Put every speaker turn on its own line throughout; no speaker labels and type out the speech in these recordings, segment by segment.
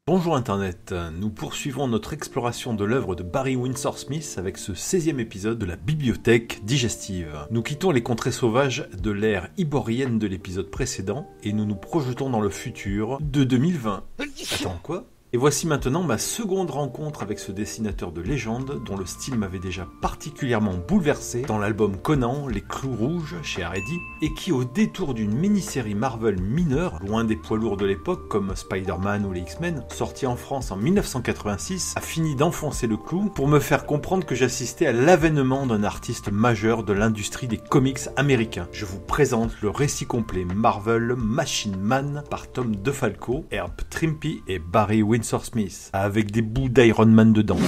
Bonjour Internet, nous poursuivons notre exploration de l'œuvre de Barry Windsor Smith avec ce 16e épisode de la bibliothèque digestive. Nous quittons les contrées sauvages de l'ère iborienne de l'épisode précédent et nous nous projetons dans le futur de 2020. Attends, quoi ? Et voici maintenant ma seconde rencontre avec ce dessinateur de légende dont le style m'avait déjà particulièrement bouleversé dans l'album Conan, Les Clous Rouges chez Haredi, et qui au détour d'une mini-série Marvel mineure, loin des poids lourds de l'époque comme Spider-Man ou les X-Men, sorti en France en 1986, a fini d'enfoncer le clou pour me faire comprendre que j'assistais à l'avènement d'un artiste majeur de l'industrie des comics américains. Je vous présente le récit complet Marvel Machine Man par Tom DeFalco, Herb Trimpe et Barry Windsor Smith, avec des bouts d'Iron Man dedans.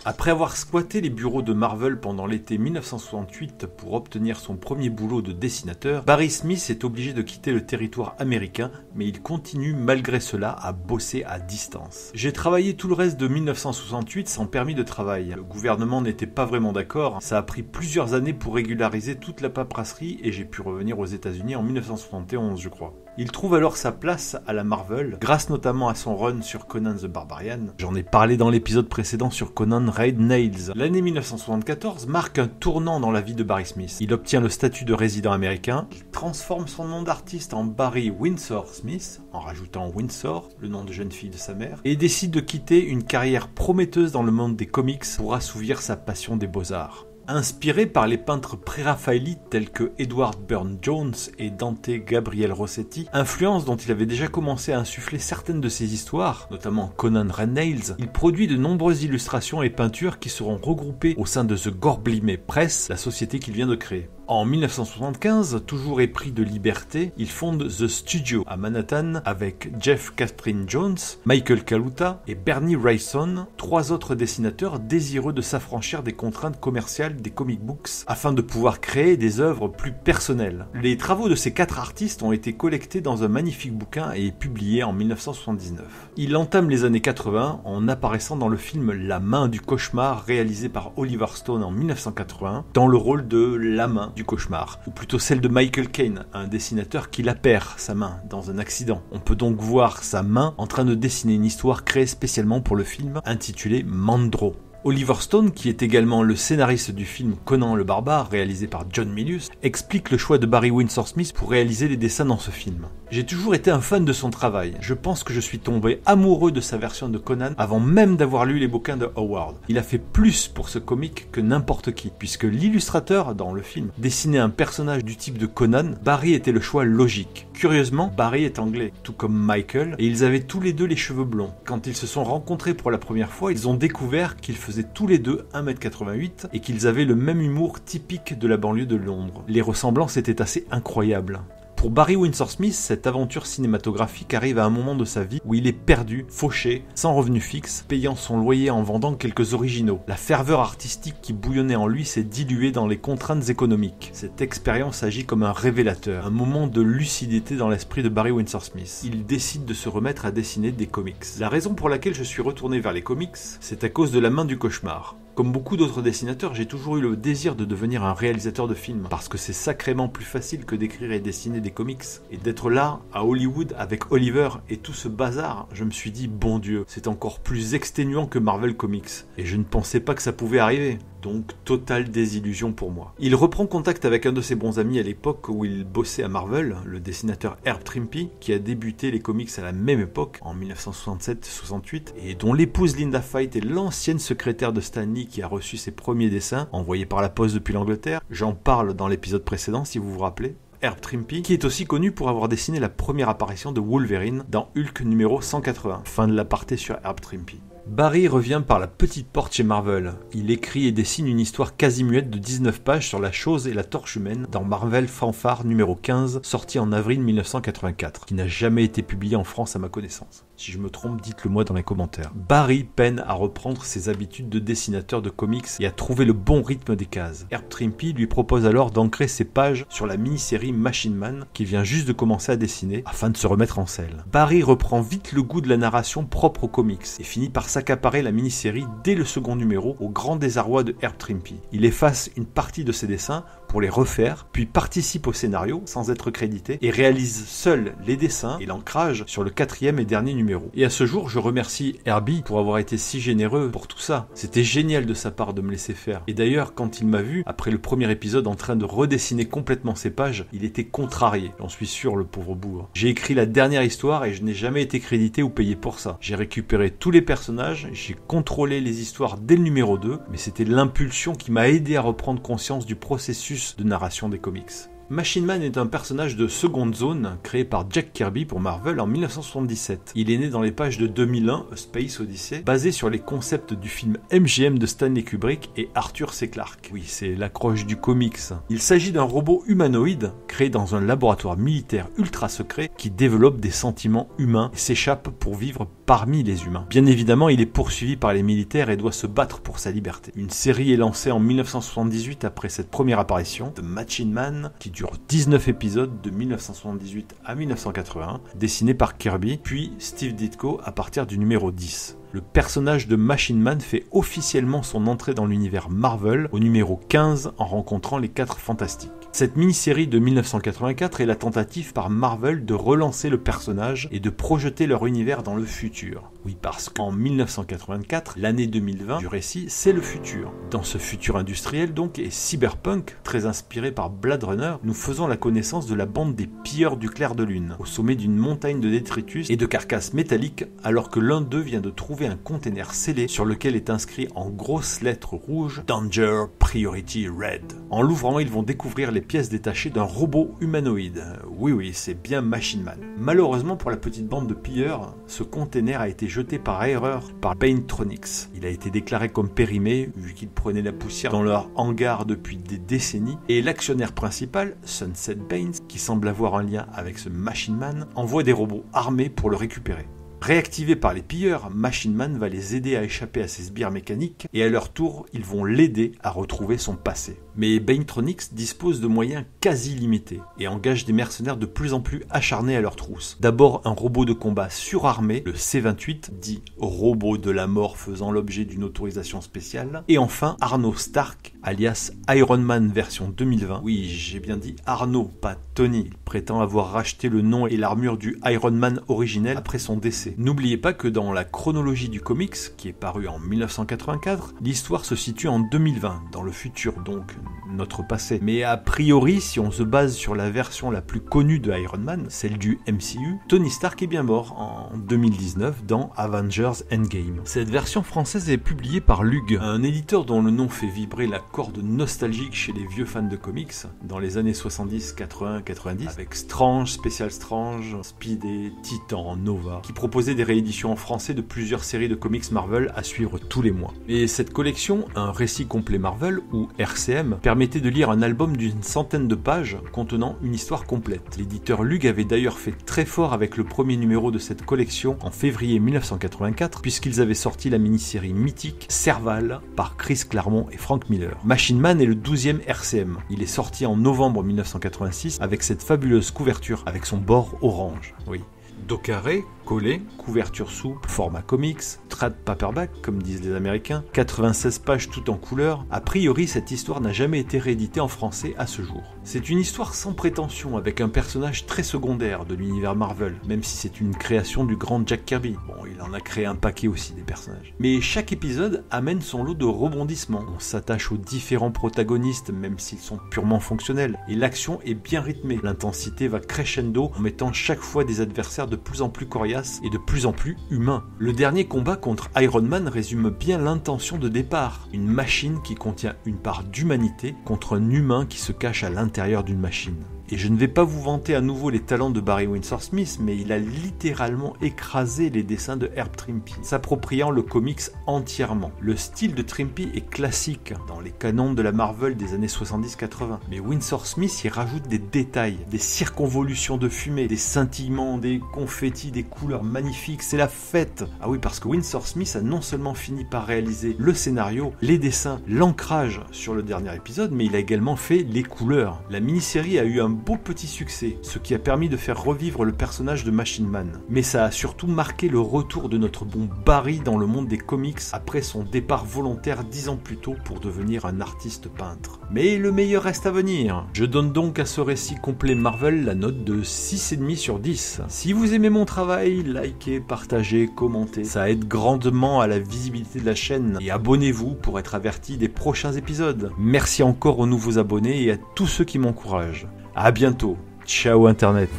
Après avoir squatté les bureaux de Marvel pendant l'été 1968 pour obtenir son premier boulot de dessinateur, Barry Smith est obligé de quitter le territoire américain, mais il continue malgré cela à bosser à distance. J'ai travaillé tout le reste de 1968 sans permis de travail. Le gouvernement n'était pas vraiment d'accord, ça a pris plusieurs années pour régulariser toute la paperasserie et j'ai pu revenir aux États-Unis en 1971, je crois. Il trouve alors sa place à la Marvel, grâce notamment à son run sur Conan the Barbarian. J'en ai parlé dans l'épisode précédent sur Conan Raid Nails. L'année 1974 marque un tournant dans la vie de Barry Smith. Il obtient le statut de résident américain, il transforme son nom d'artiste en Barry Windsor Smith, en rajoutant Windsor, le nom de jeune fille de sa mère, et décide de quitter une carrière prometteuse dans le monde des comics pour assouvir sa passion des beaux-arts. Inspiré par les peintres pré-raphaélites tels que Edward Burne-Jones et Dante Gabriel Rossetti, influence dont il avait déjà commencé à insuffler certaines de ses histoires, notamment Conan Red Nails, il produit de nombreuses illustrations et peintures qui seront regroupées au sein de The Gorblimé Press, la société qu'il vient de créer. En 1975, toujours épris de liberté, il fonde The Studio à Manhattan avec Jeff Catherine Jones, Michael Kaluta et Bernie Wrightson, trois autres dessinateurs désireux de s'affranchir des contraintes commerciales des comic books afin de pouvoir créer des œuvres plus personnelles. Les travaux de ces quatre artistes ont été collectés dans un magnifique bouquin et publiés en 1979. Il entame les années 80 en apparaissant dans le film La main du cauchemar réalisé par Oliver Stone en 1980 dans le rôle de La main du cauchemar, ou plutôt celle de Michael Caine, un dessinateur qui la perd, sa main, dans un accident. On peut donc voir sa main en train de dessiner une histoire créée spécialement pour le film, intitulée Mandro. Oliver Stone, qui est également le scénariste du film Conan le Barbare, réalisé par John Milius, explique le choix de Barry Windsor Smith pour réaliser les dessins dans ce film. J'ai toujours été un fan de son travail. Je pense que je suis tombé amoureux de sa version de Conan avant même d'avoir lu les bouquins de Howard. Il a fait plus pour ce comic que n'importe qui, puisque l'illustrateur, dans le film, dessinait un personnage du type de Conan. Barry était le choix logique. Curieusement, Barry est anglais, tout comme Michael, et ils avaient tous les deux les cheveux blonds. Quand ils se sont rencontrés pour la première fois, ils ont découvert qu'ils faisaient tous les deux 1m88 et qu'ils avaient le même humour typique de la banlieue de Londres. Les ressemblances étaient assez incroyables. Pour Barry Windsor Smith, cette aventure cinématographique arrive à un moment de sa vie où il est perdu, fauché, sans revenu fixe, payant son loyer en vendant quelques originaux. La ferveur artistique qui bouillonnait en lui s'est diluée dans les contraintes économiques. Cette expérience agit comme un révélateur, un moment de lucidité dans l'esprit de Barry Windsor Smith. Il décide de se remettre à dessiner des comics. La raison pour laquelle je suis retourné vers les comics, c'est à cause de La main du cauchemar. Comme beaucoup d'autres dessinateurs, j'ai toujours eu le désir de devenir un réalisateur de films, parce que c'est sacrément plus facile que d'écrire et dessiner des comics. Et d'être là, à Hollywood, avec Oliver et tout ce bazar, je me suis dit, bon Dieu, c'est encore plus exténuant que Marvel Comics. Et je ne pensais pas que ça pouvait arriver. Donc, totale désillusion pour moi. Il reprend contact avec un de ses bons amis à l'époque où il bossait à Marvel, le dessinateur Herb Trimpe, qui a débuté les comics à la même époque, en 1967-68, et dont l'épouse Linda Fight est l'ancienne secrétaire de Stan Lee qui a reçu ses premiers dessins, envoyés par la poste depuis l'Angleterre. J'en parle dans l'épisode précédent, si vous vous rappelez. Herb Trimpe, qui est aussi connu pour avoir dessiné la première apparition de Wolverine dans Hulk numéro 180. Fin de l'aparté sur Herb Trimpe. Barry revient par la petite porte chez Marvel. Il écrit et dessine une histoire quasi muette de 19 pages sur la chose et la torche humaine dans Marvel Fanfare numéro 15, sorti en avril 1984, qui n'a jamais été publié en France à ma connaissance. Si je me trompe, dites-le moi dans les commentaires. Barry peine à reprendre ses habitudes de dessinateur de comics et à trouver le bon rythme des cases. Herb Trimpe lui propose alors d'ancrer ses pages sur la mini-série Machine Man qu'il vient juste de commencer à dessiner afin de se remettre en selle. Barry reprend vite le goût de la narration propre aux comics et finit par s'accaparer la mini-série dès le second numéro au grand désarroi de Herb Trimpe. Il efface une partie de ses dessins pour les refaire, puis participe au scénario sans être crédité et réalise seul les dessins et l'ancrage sur le 4e et dernier numéro. Et à ce jour, je remercie Herbie pour avoir été si généreux pour tout ça. C'était génial de sa part de me laisser faire. Et d'ailleurs, quand il m'a vu, après le premier épisode en train de redessiner complètement ses pages, il était contrarié, j'en suis sûr, le pauvre bougre. J'ai écrit la dernière histoire et je n'ai jamais été crédité ou payé pour ça. J'ai récupéré tous les personnages, j'ai contrôlé les histoires dès le numéro 2, mais c'était l'impulsion qui m'a aidé à reprendre conscience du processus de narration des comics. Machine Man est un personnage de seconde zone créé par Jack Kirby pour Marvel en 1977. Il est né dans les pages de 2001, A Space Odyssey, basé sur les concepts du film MGM de Stanley Kubrick et Arthur C. Clarke. Oui, c'est l'accroche du comics. Il s'agit d'un robot humanoïde créé dans un laboratoire militaire ultra secret qui développe des sentiments humains et s'échappe pour vivre parmi les humains. Bien évidemment, il est poursuivi par les militaires et doit se battre pour sa liberté. Une série est lancée en 1978 après cette première apparition de Machine Man qui dure 19 épisodes de 1978 à 1981, dessinés par Kirby, puis Steve Ditko à partir du numéro 10. Le personnage de Machine Man fait officiellement son entrée dans l'univers Marvel au numéro 15 en rencontrant les 4 Fantastiques. Cette mini-série de 1984 est la tentative par Marvel de relancer le personnage et de projeter leur univers dans le futur. Oui, parce qu'en 1984, l'année 2020 du récit, c'est le futur. Dans ce futur industriel donc et cyberpunk, très inspiré par Blade Runner, nous faisons la connaissance de la bande des pilleurs du clair de lune, au sommet d'une montagne de détritus et de carcasses métalliques, alors que l'un d'eux vient de trouver un container scellé sur lequel est inscrit en grosses lettres rouges Danger Priority Red. En l'ouvrant, ils vont découvrir les pièces détachées d'un robot humanoïde. Oui, c'est bien Machine Man. Malheureusement pour la petite bande de pilleurs, ce container a été jeté par erreur par Banetronics. Il a été déclaré comme périmé, vu qu'il prenait la poussière dans leur hangar depuis des décennies, et l'actionnaire principal, Sunset Banes, qui semble avoir un lien avec ce Machine Man, envoie des robots armés pour le récupérer. Réactivé par les pilleurs, Machine Man va les aider à échapper à ses sbires mécaniques et à leur tour, ils vont l'aider à retrouver son passé. Mais Banetronics dispose de moyens quasi limités et engage des mercenaires de plus en plus acharnés à leur trousse. D'abord un robot de combat surarmé, le C-28, dit robot de la mort faisant l'objet d'une autorisation spéciale, et enfin Arno Stark, alias Iron Man version 2020. Oui, j'ai bien dit Arno, pas Tony. Il prétend avoir racheté le nom et l'armure du Iron Man originel après son décès. N'oubliez pas que dans la chronologie du comics, qui est paru en 1984, l'histoire se situe en 2020, dans le futur donc, notre passé. Mais a priori, si on se base sur la version la plus connue de Iron Man, celle du MCU, Tony Stark est bien mort en 2019 dans Avengers Endgame. Cette version française est publiée par Lug, un éditeur dont le nom fait vibrer la corde nostalgique chez les vieux fans de comics, dans les années 70, 80, 90, avec Strange, Special Strange, Speed et Titan, Nova, qui proposait des rééditions en français de plusieurs séries de comics Marvel à suivre tous les mois. Et cette collection, un récit complet Marvel, ou RCM, permettait de lire un album d'une centaine de pages contenant une histoire complète. L'éditeur Lug avait d'ailleurs fait très fort avec le premier numéro de cette collection en février 1984, puisqu'ils avaient sorti la mini-série mythique Serval par Chris Claremont et Frank Miller. Machine Man est le 12e RCM. Il est sorti en novembre 1986 avec cette fabuleuse couverture avec son bord orange. Oui. Dos carré, collé, couverture souple, format comics, trad paperback comme disent les Américains, 96 pages tout en couleur. A priori, cette histoire n'a jamais été rééditée en français à ce jour. C'est une histoire sans prétention avec un personnage très secondaire de l'univers Marvel, même si c'est une création du grand Jack Kirby. Bon, il en a créé un paquet aussi des personnages. Mais chaque épisode amène son lot de rebondissements. On s'attache aux différents protagonistes même s'ils sont purement fonctionnels. Et l'action est bien rythmée. L'intensité va crescendo en mettant chaque fois des adversaires de plus en plus coriaces et de plus en plus humains. Le dernier combat contre Iron Man résume bien l'intention de départ. Une machine qui contient une part d'humanité contre un humain qui se cache à l'intérieur d'une machine. Et je ne vais pas vous vanter à nouveau les talents de Barry Windsor Smith, mais il a littéralement écrasé les dessins de Herb Trimpe, s'appropriant le comics entièrement. Le style de Trimpe est classique dans les canons de la Marvel des années 70-80, mais Windsor Smith y rajoute des détails, des circonvolutions de fumée, des scintillements, des confettis, des couleurs magnifiques, c'est la fête. Ah oui, parce que Windsor Smith a non seulement fini par réaliser le scénario, les dessins, l'ancrage sur le dernier épisode, mais il a également fait les couleurs. La mini-série a eu un beau petit succès, ce qui a permis de faire revivre le personnage de Machine Man. Mais ça a surtout marqué le retour de notre bon Barry dans le monde des comics après son départ volontaire 10 ans plus tôt pour devenir un artiste peintre. Mais le meilleur reste à venir. Je donne donc à ce récit complet Marvel la note de 6,5 sur 10. Si vous aimez mon travail, likez, partagez, commentez. Ça aide grandement à la visibilité de la chaîne et abonnez-vous pour être averti des prochains épisodes. Merci encore aux nouveaux abonnés et à tous ceux qui m'encouragent. À bientôt. Ciao Internet.